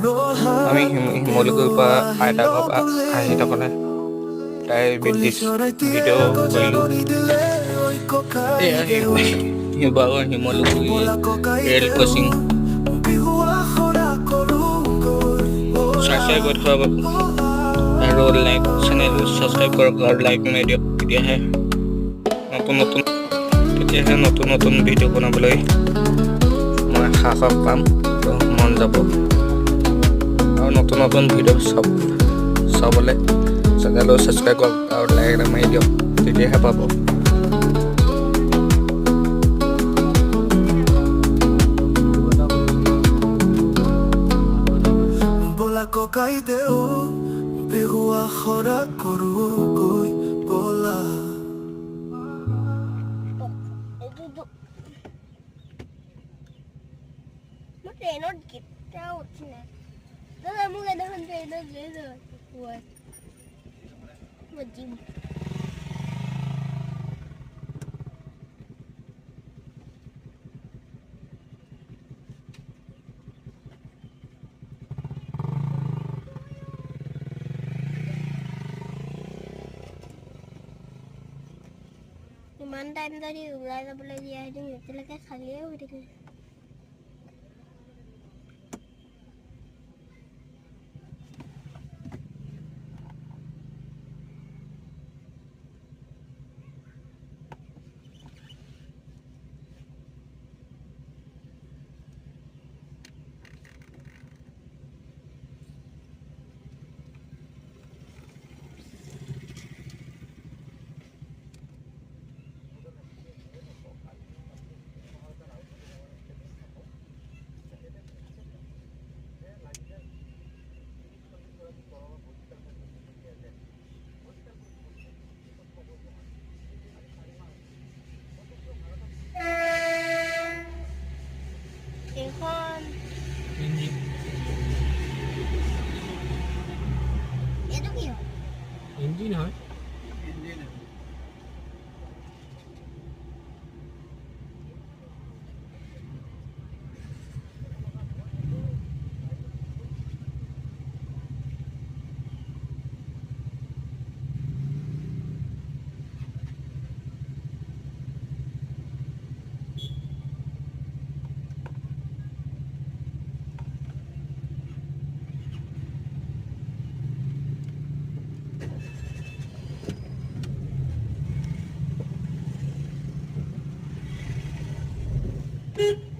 আমি শিমলুগুৰিৰ পৰা আইতা ঘৰৰ পৰা আহি থাকোঁতে তাই ভিডিঅ' কৰিলোঁ। এয়া Sivasagar Simaluguri rail crossing subscribe কৰি থোৱা আৰু লাইক চেনেল ছাবস্ক্ৰাইব কৰক আৰু লাইক মাৰি দিয়ক। তেতিয়াহে নতুন ভিডিঅ' বনাবলৈ মই সাহস পাম আৰু মন যাব আৰু নতুন ভিডিঅ' চাবলৈ চেনেলটো ছাবস্ক্ৰাইব কৰক আৰু লাইক এটা মাৰি দিয়ক। তেতিয়াহে পাব। ককাই দেও বিহু আখৰা কৰোঁ বলা। ট্ৰেইনত কেতিয়াও উঠি নাই। দাদা মোক এদিন ট্ৰেইনত লৈ যাওঁ। ইমান টাইম যদি ওলাই যাবলৈ দিয়া হেঁতেন এতিয়ালৈকে খালিয়ে হৈ থাকিলে। এখন এইটো কি হয়? ইঞ্জিন হয়। Beep.